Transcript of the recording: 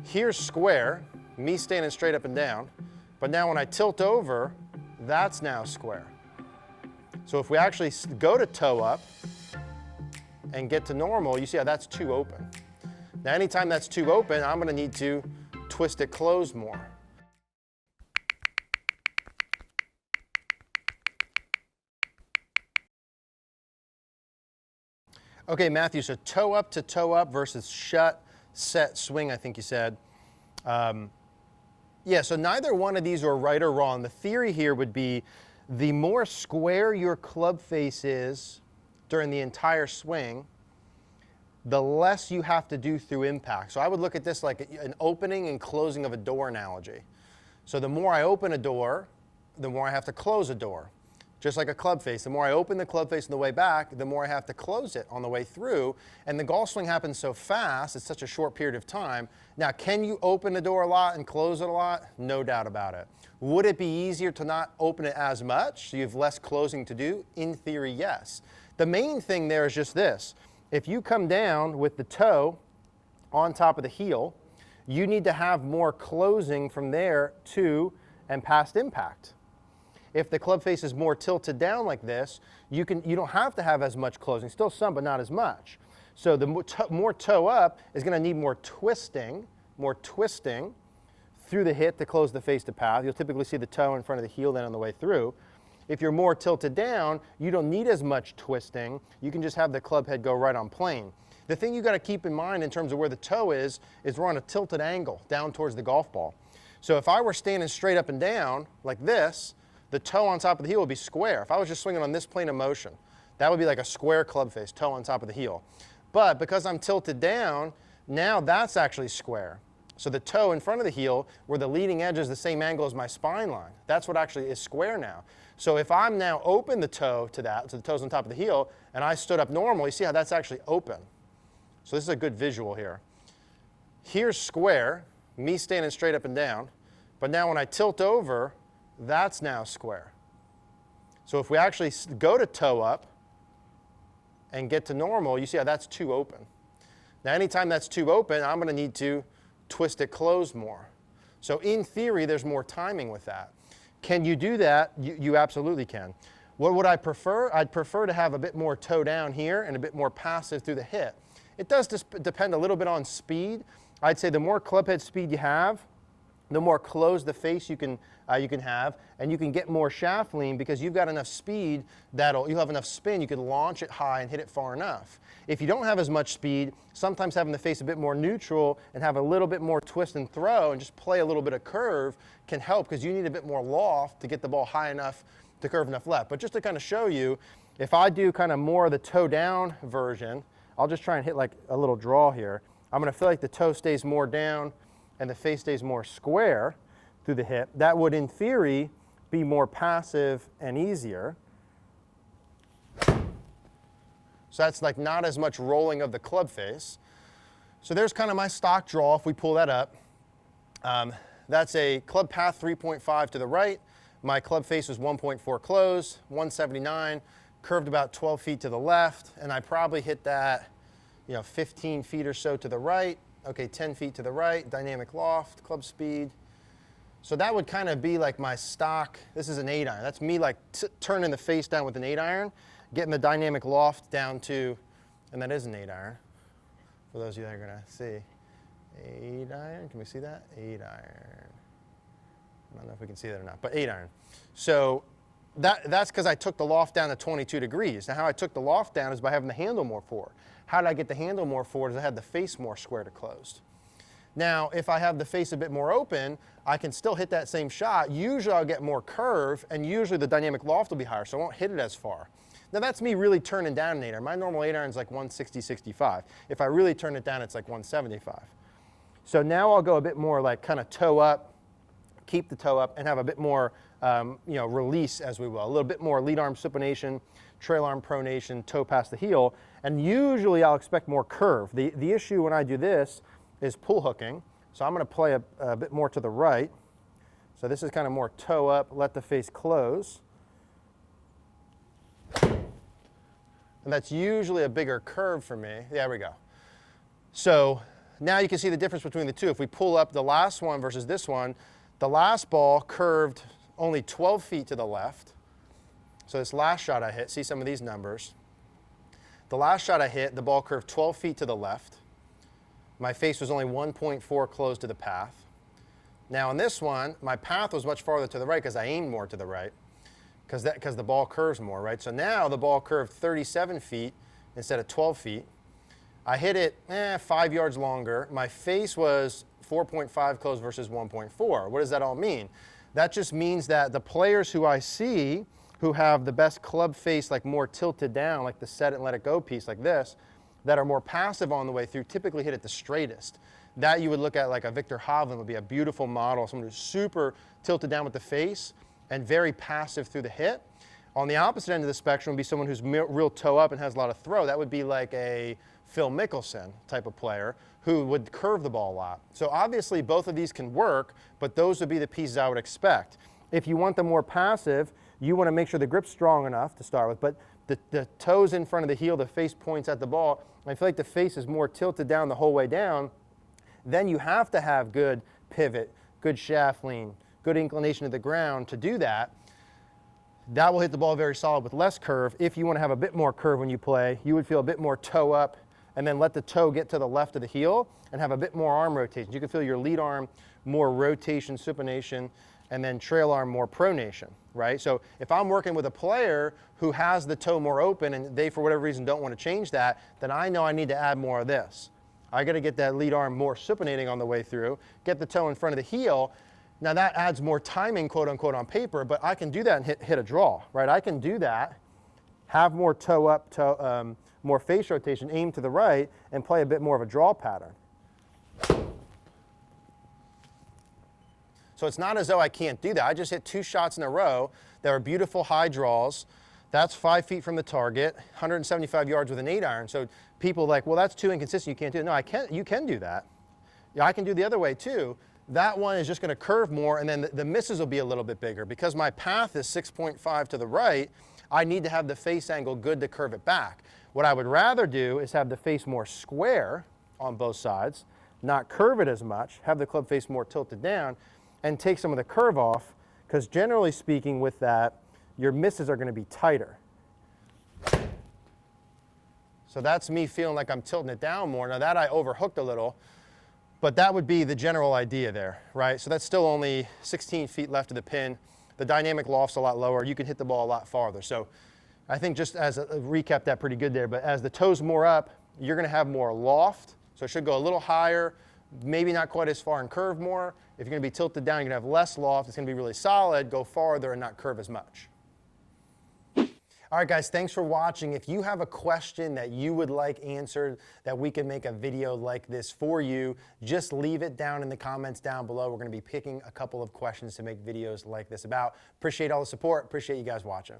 Here's square, me standing straight up and down, but now when I tilt over, that's now square. So if we actually go to toe up and get to normal, you see how that's too open. Now anytime that's too open, I'm going to need to twist it closed more. Okay, Matthew, so toe up to toe up versus shut, set, swing, I think you said. Yeah, so neither one of these are right or wrong. The theory here would be the more square your club face is during the entire swing, the less you have to do through impact. So I would look at this like an opening and closing of a door analogy. So the more I open a door, the more I have to close a door. Just like a club face, the more I open the club face on the way back, the more I have to close it on the way through. And the golf swing happens so fast, it's such a short period of time. Now, can you open the door a lot and close it a lot? No doubt about it. Would it be easier to not open it as much, so you have less closing to do? In theory, yes. The main thing there is just this. If you come down with the toe on top of the heel, you need to have more closing from there to and past impact. If the club face is more tilted down like this, you don't have to have as much closing, still some, but not as much. So the more toe up is going to need more twisting through the hit to close the face to path. You'll typically see the toe in front of the heel then on the way through. If you're more tilted down, you don't need as much twisting. You can just have the club head go right on plane. The thing you got to keep in mind in terms of where the toe is we're on a tilted angle down towards the golf ball. So if I were standing straight up and down like this, the toe on top of the heel would be square. If I was just swinging on this plane of motion, that would be like a square club face, toe on top of the heel. But because I'm tilted down, now that's actually square. So the toe in front of the heel, where the leading edge is the same angle as my spine line, that's what actually is square now. So if I'm now open the toe to that, to the toes on top of the heel, and I stood up normal, you see how that's actually open. So this is a good visual here. Here's square, me standing straight up and down, but now when I tilt over, that's now square. So if we actually go to toe up and get to normal, you see how that's too open. Now anytime that's too open, I'm going to need to twist it closed more. So in theory, there's more timing with that. Can you do that? You absolutely can. What would I prefer? I'd prefer to have a bit more toe down here and a bit more passive through the hit. It does depend a little bit on speed. I'd say the more club head speed you have, the more closed the face you can have, and you can get more shaft lean because you've got enough speed you'll have enough spin, you can launch it high and hit it far enough. If you don't have as much speed, sometimes having the face a bit more neutral and have a little bit more twist and throw and just play a little bit of curve can help because you need a bit more loft to get the ball high enough to curve enough left. But just to kind of show you, if I do kind of more of the toe down version, I'll just try and hit like a little draw here. I'm going to feel like the toe stays more down and the face stays more square through the hip. That would, in theory, be more passive and easier. So that's like not as much rolling of the club face. So there's kind of my stock draw if we pull that up. That's a club path 3.5 to the right. My club face was 1.4 closed, 179, curved about 12 feet to the left, and I probably hit that 15 feet or so to the right. Okay, 10 feet to the right, dynamic loft, club speed. So that would kind of be like my stock. This is an 8-iron. That's me like turning the face down with an 8-iron, getting the dynamic loft down to, and that is an 8-iron, for those of you that are going to see. 8-iron, can we see that? 8-iron. I don't know if we can see that or not, but 8-iron. So that's because I took the loft down to 22 degrees. Now how I took the loft down is by having the handle more forward. How did I get the handle more forward? Is I had the face more square to closed. Now, if I have the face a bit more open, I can still hit that same shot. Usually I'll get more curve, and usually the dynamic loft will be higher, so I won't hit it as far. Now that's me really turning down an 8-iron. My normal 8-iron is like 160, 65. If I really turn it down, it's like 175. So now I'll go a bit more like kind of toe up, keep the toe up, and have a bit more release, as we will. A little bit more lead arm supination, trail arm pronation, toe past the heel, and usually I'll expect more curve. The issue when I do this is pull hooking, so I'm going to play a bit more to the right. So this is kind of more toe up, let the face close. And that's usually a bigger curve for me. There we go. So now you can see the difference between the two. If we pull up the last one versus this one, the last ball curved only 12 feet to the left. So this last shot I hit, see some of these numbers. The last shot I hit, the ball curved 12 feet to the left. My face was only 1.4 close to the path. Now on this one, my path was much farther to the right because I aimed more to the right because the ball curves more, right? So now the ball curved 37 feet instead of 12 feet. I hit it 5 yards longer. My face was 4.5 close versus 1.4. What does that all mean? That just means that the players who I see who have the best club face, like more tilted down, like the set it and let it go piece like this, that are more passive on the way through, typically hit it the straightest. That you would look at like a Victor Hovland would be a beautiful model, someone who's super tilted down with the face and very passive through the hit. On the opposite end of the spectrum would be someone who's real toe up and has a lot of throw. That would be like a Phil Mickelson type of player who would curve the ball a lot. So obviously both of these can work, but those would be the pieces I would expect. If you want them more passive, you want to make sure the grip's strong enough to start with, but the toes in front of the heel, the face points at the ball. I feel like the face is more tilted down the whole way down. Then you have to have good pivot, good shaft lean, good inclination to the ground to do that. That will hit the ball very solid with less curve. If you want to have a bit more curve when you play, you would feel a bit more toe up and then let the toe get to the left of the heel and have a bit more arm rotation. You can feel your lead arm more rotation, supination, and then trail arm more pronation, right? So if I'm working with a player who has the toe more open and they, for whatever reason, don't want to change that, then I know I need to add more of this. I got to get that lead arm more supinating on the way through, get the toe in front of the heel. Now that adds more timing, quote unquote, on paper, but I can do that and hit a draw, right? I can do that, have more toe up, more face rotation, aim to the right, and play a bit more of a draw pattern. So it's not as though I can't do that. I just hit 2 shots in a row that are beautiful high draws. That's 5 feet from the target, 175 yards with an 8-iron. So people are like, well, that's too inconsistent, you can't do it. No, you can do that. Yeah, I can do the other way too. That one is just going to curve more, and then the misses will be a little bit bigger. Because my path is 6.5 to the right, I need to have the face angle good to curve it back. What I would rather do is have the face more square on both sides, not curve it as much, have the club face more tilted down, and take some of the curve off, because generally speaking with that, your misses are going to be tighter. So that's me feeling like I'm tilting it down more. Now that I overhooked a little, but that would be the general idea there, right? So that's still only 16 feet left of the pin. The dynamic loft's a lot lower. You can hit the ball a lot farther. So I think just as a recap, that pretty good there, but as the toe's more up, you're going to have more loft. So it should go a little higher, maybe not quite as far and curve more. If you're going to be tilted down, you're going to have less loft. It's going to be really solid, go farther and not curve as much. All right, guys, thanks for watching. If you have a question that you would like answered, that we can make a video like this for you, just leave it down in the comments down below. We're going to be picking a couple of questions to make videos like this about. Appreciate all the support. Appreciate you guys watching.